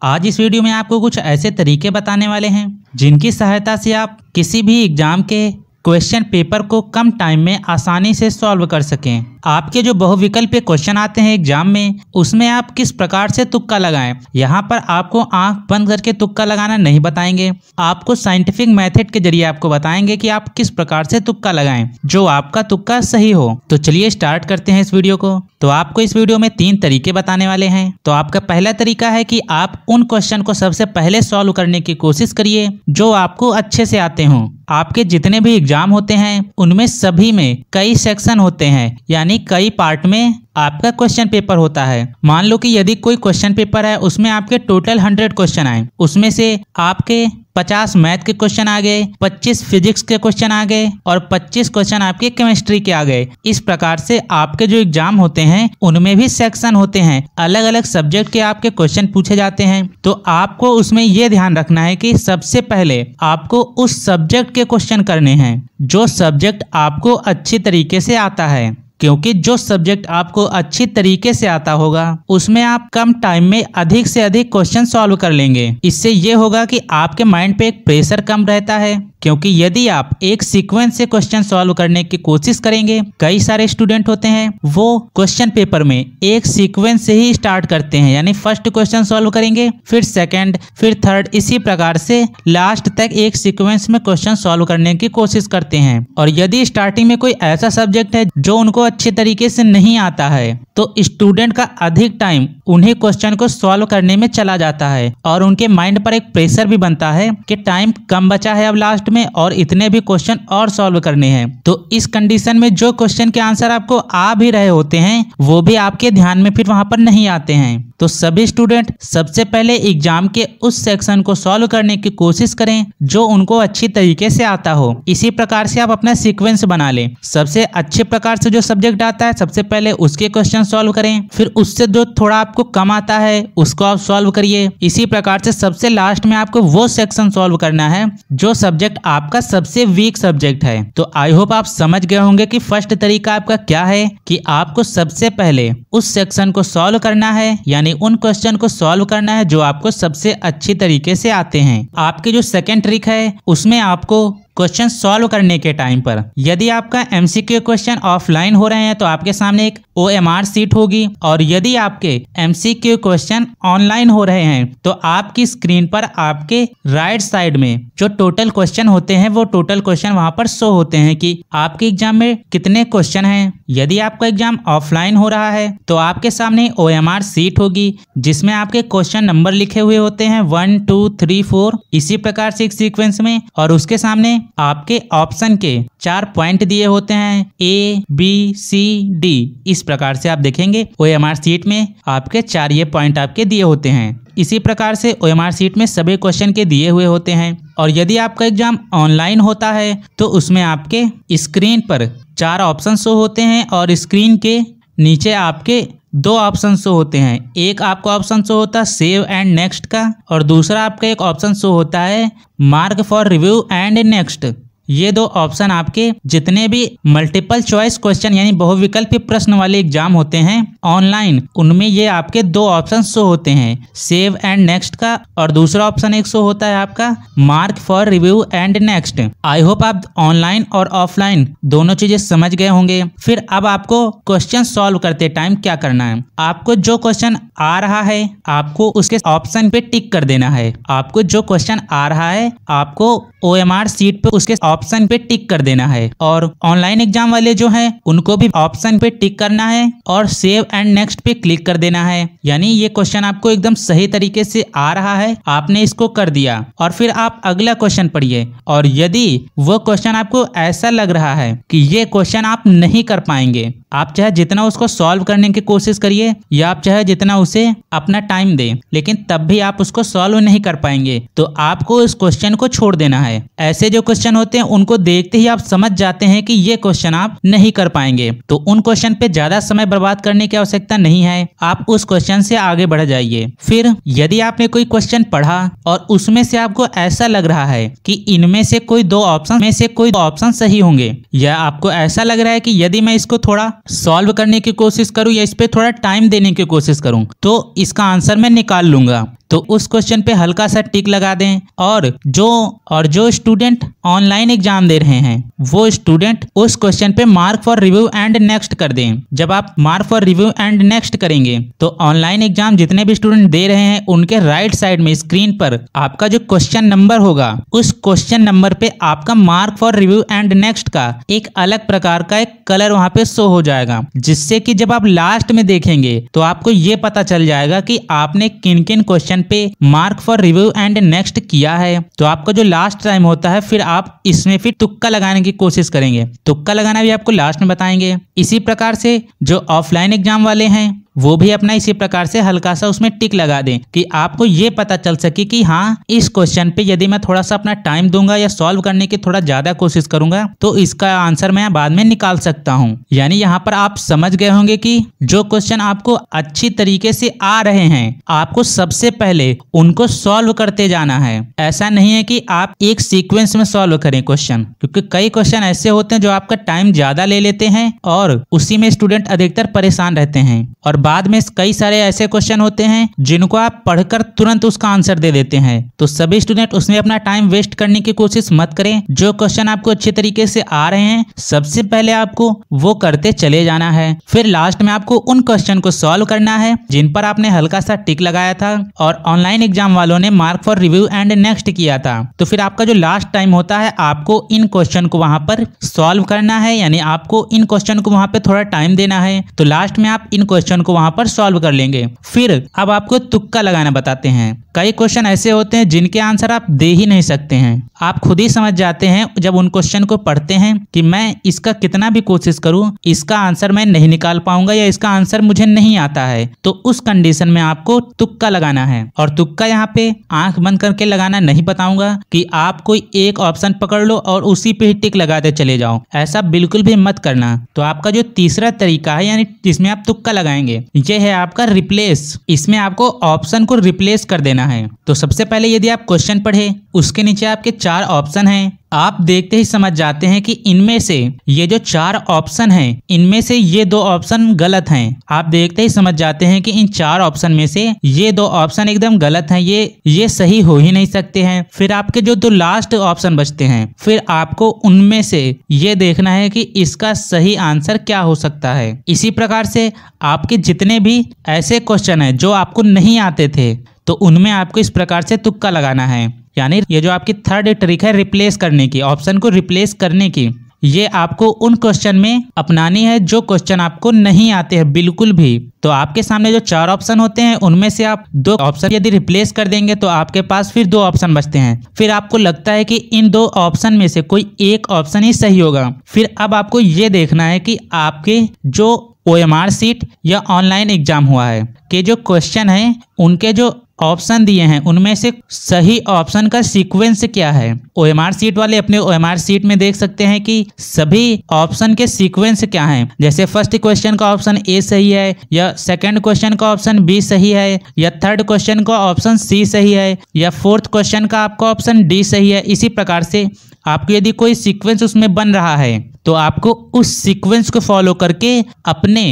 आज इस वीडियो में आपको कुछ ऐसे तरीके बताने वाले हैं जिनकी सहायता से आप किसी भी एग्जाम के क्वेश्चन पेपर को कम टाइम में आसानी से सॉल्व कर सकें। आपके जो बहुविकल्पीय क्वेश्चन आते हैं एग्जाम में, उसमें आप किस प्रकार से तुक्का लगाएं। यहाँ पर आपको आंख बंद करके तुक्का लगाना नहीं बताएंगे, आपको साइंटिफिक मेथड के जरिए आपको बताएंगे कि आप किस प्रकार से तुक्का लगाएं जो आपका तुक्का सही हो। तो चलिए स्टार्ट करते हैं इस वीडियो को। तो आपको इस वीडियो में 3 तरीके बताने वाले हैं। तो आपका पहला तरीका है कि आप उन क्वेश्चन को सबसे पहले सॉल्व करने की कोशिश करिए जो आपको अच्छे से आते हों। आपके जितने भी एग्जाम होते हैं उनमें सभी में कई सेक्शन होते हैं, यानी कई पार्ट में आपका क्वेश्चन पेपर होता है। मान लो कि यदि कोई क्वेश्चन पेपर है, उसमें आपके टोटल 100 क्वेश्चन आए, उसमें से आपके 50 मैथ के क्वेश्चन आ गए, 25 फिजिक्स के क्वेश्चन आ गए और 25 क्वेश्चन आपके केमिस्ट्री के आ गए। इस प्रकार से आपके जो एग्जाम होते हैं उनमें भी सेक्शन होते हैं, अलग अलग सब्जेक्ट के आपके क्वेश्चन पूछे जाते हैं। तो आपको उसमें ये ध्यान रखना है कि सबसे पहले आपको उस सब्जेक्ट के क्वेश्चन करने हैं जो सब्जेक्ट आपको अच्छी तरीके से आता है, क्योंकि जो सब्जेक्ट आपको अच्छी तरीके से आता होगा उसमें आप कम टाइम में अधिक से अधिक क्वेश्चन सॉल्व कर लेंगे। इससे ये होगा कि आपके माइंड पे एक प्रेशर कम रहता है, क्योंकि यदि आप एक सीक्वेंस से क्वेश्चन सॉल्व करने की कोशिश करेंगे, कई सारे स्टूडेंट होते हैं वो क्वेश्चन पेपर में एक सीक्वेंस से ही स्टार्ट करते हैं, यानी फर्स्ट क्वेश्चन सॉल्व करेंगे, फिर सेकंड, फिर थर्ड, इसी प्रकार से लास्ट तक एक सीक्वेंस में क्वेश्चन सॉल्व करने की कोशिश करते हैं। और यदि स्टार्टिंग में कोई ऐसा सब्जेक्ट है जो उनको अच्छे तरीके से नहीं आता है, तो स्टूडेंट का अधिक टाइम उन्हें क्वेश्चन को सॉल्व करने में चला जाता है और उनके माइंड पर एक प्रेशर भी बनता है कि टाइम कम बचा है अब लास्ट में और इतने भी क्वेश्चन और सॉल्व करने हैं। तो इस कंडीशन में जो क्वेश्चन के आंसर आपको आ भी रहे होते हैं वो भी आपके ध्यान में फिर वहां पर नहीं आते हैं। तो सभी स्टूडेंट सबसे पहले एग्जाम के उस सेक्शन को सॉल्व करने की कोशिश करें जो उनको अच्छी तरीके से आता हो। इसी प्रकार से आप अपना सीक्वेंस बना लें। सबसे अच्छे प्रकार से जो सब्जेक्ट आता है सबसे पहले उसके क्वेश्चन सॉल्व करें, फिर उससे जो थोड़ा आपको कम आता है उसको आप सॉल्व करिए। इसी प्रकार से सबसे लास्ट में आपको वो सेक्शन सॉल्व करना है जो सब्जेक्ट आपका सबसे वीक सब्जेक्ट है। तो आई होप आप समझ गए होंगे कि फर्स्ट तरीका आपका क्या है कि आपको सबसे पहले उस सेक्शन को सॉल्व करना है, यानी उन क्वेश्चन को सॉल्व करना है जो आपको सबसे अच्छी तरीके से आते हैं। आपके जो सेकंड ट्रिक है उसमें आपको क्वेश्चन सॉल्व करने के टाइम पर यदि आपका एमसीक्यू क्वेश्चन ऑफलाइन हो रहे हैं तो आपके सामने एक OMR सीट होगी, और यदि आपके एमसीक्यू क्वेश्चन ऑनलाइन हो रहे हैं तो आपकी स्क्रीन पर आपके राइट साइड में जो टोटल क्वेश्चन होते हैं वो टोटल क्वेश्चन वहां पर शो होते हैं कि आपके एग्जाम में कितने क्वेश्चन हैं। यदि आपका एग्जाम ऑफलाइन हो रहा है तो आपके सामने OMR सीट होगी जिसमें आपके क्वेश्चन नंबर लिखे हुए होते हैं 1 2 3 4 इसी प्रकार से एक सीक्वेंस में, और उसके सामने आपके ऑप्शन के 4 पॉइंट दिए होते हैं A B C D। इस प्रकार से आप देखेंगे OMR सीट में आपके 4 ये पॉइंट आपके दिए होते हैं। इसी प्रकार से OMR सीट में सभी क्वेश्चन के दिए हुए होते हैं। और यदि आपका एग्जाम ऑनलाइन होता है तो उसमें आपके स्क्रीन पर 4 ऑप्शन शो होते हैं और स्क्रीन के नीचे आपके 2 ऑप्शन शो होते हैं। एक आपको ऑप्शन शो होता है सेव एंड नेक्स्ट का, और दूसरा आपका एक ऑप्शन शो होता है mark for review and next. ये 2 ऑप्शन आपके जितने भी मल्टीपल चॉइस क्वेश्चन यानी बहुविकल्पीय प्रश्न वाले एग्जाम होते हैं ऑनलाइन, उनमें ये आपके 2 ऑप्शन शो होते हैं, सेव एंड नेक्स्ट का, और दूसरा ऑप्शन एक शो होता है आपका mark for review and next. I hope आप ऑनलाइन और ऑफलाइन दोनों चीजें समझ गए होंगे। फिर अब आपको क्वेश्चन सॉल्व करते टाइम क्या करना है, आपको जो क्वेश्चन आ रहा है आपको उसके ऑप्शन पे टिक कर देना है। आपको जो क्वेश्चन आ रहा है आपको OMR सीट पे उसके ऑप्शन पे टिक कर देना है, और ऑनलाइन एग्जाम वाले जो हैं उनको भी ऑप्शन पे टिक करना है और सेव एंड नेक्स्ट पे क्लिक कर देना है। यानी ये क्वेश्चन आपको एकदम सही तरीके से आ रहा है, आपने इसको कर दिया, और फिर आप अगला क्वेश्चन पढ़िए। और यदि वो क्वेश्चन आपको ऐसा लग रहा है कि ये क्वेश्चन आप नहीं कर पाएंगे, आप चाहे जितना उसको सॉल्व करने की कोशिश करिए या आप चाहे जितना उसे अपना टाइम दें, लेकिन तब भी आप उसको सॉल्व नहीं कर पाएंगे, तो आपको उस क्वेश्चन को छोड़ देना है। ऐसे जो क्वेश्चन होते हैं उनको देखते ही आप समझ जाते हैं कि ये क्वेश्चन आप नहीं कर पाएंगे, तो उन क्वेश्चन पे ज्यादा समय बर्बाद करने की आवश्यकता नहीं है, आप उस क्वेश्चन से आगे बढ़ जाइए। फिर यदि आपने कोई क्वेश्चन पढ़ा और उसमें से आपको ऐसा लग रहा है कि इनमें से कोई 2 ऑप्शन में से कोई ऑप्शन सही होंगे, या आपको ऐसा लग रहा है कि यदि मैं इसको थोड़ा सॉल्व करने की कोशिश करूं या इस पे थोड़ा टाइम देने की कोशिश करूं तो इसका आंसर मैं निकाल लूंगा, तो उस क्वेश्चन पे हल्का सा टिक लगा दें। और जो स्टूडेंट ऑनलाइन एग्जाम दे रहे हैं वो स्टूडेंट उस क्वेश्चन पे mark for review and next कर दें। जब आप mark for review and next करेंगे तो ऑनलाइन एग्जाम जितने भी स्टूडेंट दे रहे हैं उनके राइट साइड में स्क्रीन पर आपका जो क्वेश्चन नंबर होगा उस क्वेश्चन नंबर पे आपका mark for review and next का एक अलग प्रकार का एक कलर वहां पे शो हो जाएगा, जिससे कि जब आप लास्ट में देखेंगे तो आपको ये पता चल जाएगा कि आपने किन किन क्वेश्चन पे mark for review and next किया है। तो आपका जो लास्ट टाइम होता है फिर आप इसमें फिर तुक्का लगाने की कोशिश करेंगे। तुक्का लगाना भी आपको लास्ट में बताएंगे। इसी प्रकार से जो ऑफलाइन एग्जाम वाले हैं वो भी अपना इसी प्रकार से हल्का सा उसमें टिक लगा दें कि आपको ये पता चल सके कि हाँ, इस क्वेश्चन पे यदि मैं थोड़ा सा अपना टाइम दूंगा या सॉल्व करने की थोड़ा ज्यादा कोशिश करूंगा तो इसका आंसर मैं बाद में निकाल सकता हूँ। यानी यहाँ पर आप समझ गए होंगे कि जो क्वेश्चन आपको अच्छी तरीके से आ रहे हैं आपको सबसे पहले उनको सॉल्व करते जाना है। ऐसा नहीं है कि आप एक सीक्वेंस में सॉल्व करें क्वेश्चन, क्योंकि कई क्वेश्चन ऐसे होते हैं जो आपका टाइम ज्यादा ले लेते हैं और उसी में स्टूडेंट अधिकतर परेशान रहते हैं। और बाद में कई सारे ऐसे क्वेश्चन होते हैं जिनको आप पढ़कर तुरंत उसका आंसर दे देते हैं। तो सभी स्टूडेंट उसमें अपना टाइम वेस्ट करने की कोशिश मत करें। जो क्वेश्चन आपको अच्छे तरीके से आ रहे हैं सबसे पहले आपको वो करते चले जाना है। फिर लास्ट में आपको उन क्वेश्चन को सॉल्व करना है जिन पर आपने हल्का सा टिक लगाया था और ऑनलाइन एग्जाम वालों ने mark for review and next किया था। तो फिर आपका जो लास्ट टाइम होता है आपको इन क्वेश्चन को वहां पर सॉल्व करना है, यानी आपको इन क्वेश्चन को वहां पर थोड़ा टाइम देना है। तो लास्ट में आप इन क्वेश्चन को वहां पर सॉल्व कर लेंगे। फिर अब आपको तुक्का लगाना बताते हैं। कई क्वेश्चन ऐसे होते हैं जिनके आंसर आप दे ही नहीं सकते हैं। आप खुद ही समझ जाते हैं जब उन क्वेश्चन को पढ़ते हैं कि मैं इसका कितना भी कोशिश करूं इसका आंसर मैं नहीं निकाल पाऊंगा या इसका आंसर मुझे नहीं आता है। तो उस कंडीशन में आपको तुक्का लगाना है। और तुक्का यहाँ पे आंख बंद करके लगाना नहीं बताऊंगा कि आप कोई एक ऑप्शन पकड़ लो और उसी पे ही टिक लगाते चले जाओ, ऐसा बिल्कुल भी मत करना। तो आपका जो तीसरा तरीका है यानी जिसमें आप तुक्का लगाएंगे ये है आपका रिप्लेस। इसमें आपको ऑप्शन को रिप्लेस कर देना है। तो सबसे पहले यदि आप क्वेश्चन पढ़े उसके नीचे आपके 4 ऑप्शन हैं। आप देखते ही समझ जाते हैं कि इनमें से ये जो 4 ऑप्शन हैं इनमें से ये 2 ऑप्शन गलत हैं। आप देखते ही समझ जाते हैं कि इन 4 ऑप्शन में से ये 2 ऑप्शन एकदम गलत हैं, ये सही हो ही नहीं सकते हैं। फिर आपके जो 2 लास्ट ऑप्शन बचते हैं फिर आपको उनमें से ये देखना है कि इसका सही आंसर क्या हो सकता है। इसी प्रकार से आपके जितने भी ऐसे क्वेश्चन हैं जो आपको नहीं आते थे तो उनमें आपको इस प्रकार से तुक्का लगाना है। यानी ये जो आपकी थर्ड ट्रिक है रिप्लेस करने की, ऑप्शन को रिप्लेस करने की, ये आपको उन क्वेश्चन में अपनानी है जो क्वेश्चन आपको नहीं आते हैं बिल्कुल भी। तो आपके सामने जो 4 ऑप्शन होते हैं उनमें से आप 2 ऑप्शन यदि रिप्लेस कर देंगे तो आपके पास फिर 2 ऑप्शन बचते हैं। फिर आपको लगता है कि इन 2 ऑप्शन में से कोई एक ऑप्शन ही सही होगा। फिर अब आपको ये देखना है कि आपके जो OMR शीट या ऑनलाइन एग्जाम हुआ है के जो क्वेश्चन है उनके जो ऑप्शन दिए हैं उनमें से सही ऑप्शन का सीक्वेंस क्या है। OMR शीट वाले अपने OMR शीट में देख सकते हैं कि सभी ऑप्शन के सीक्वेंस क्या हैं। जैसे फर्स्ट क्वेश्चन का ऑप्शन A सही है या सेकंड क्वेश्चन का ऑप्शन B सही है या थर्ड क्वेश्चन का ऑप्शन C सही है या फोर्थ क्वेश्चन का आपका ऑप्शन D सही है। इसी प्रकार से आपको यदि कोई सीक्वेंस उसमें बन रहा है तो आपको उस सीक्वेंस को फॉलो करके अपने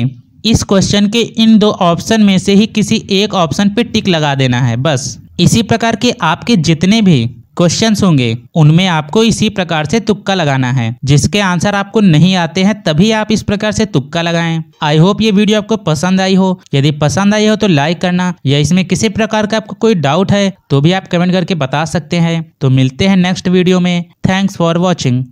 इस क्वेश्चन के इन 2 ऑप्शन में से ही किसी एक ऑप्शन पे टिक लगा देना है बस। इसी प्रकार के आपके जितने भी क्वेश्चंस होंगे उनमें आपको इसी प्रकार से तुक्का लगाना है। जिसके आंसर आपको नहीं आते हैं तभी आप इस प्रकार से तुक्का लगाएं। आई होप ये वीडियो आपको पसंद आई हो। यदि पसंद आई हो तो लाइक करना, या इसमें किसी प्रकार का आपको कोई डाउट है तो भी आप कमेंट करके बता सकते हैं। तो मिलते हैं नेक्स्ट वीडियो में। Thanks for watching.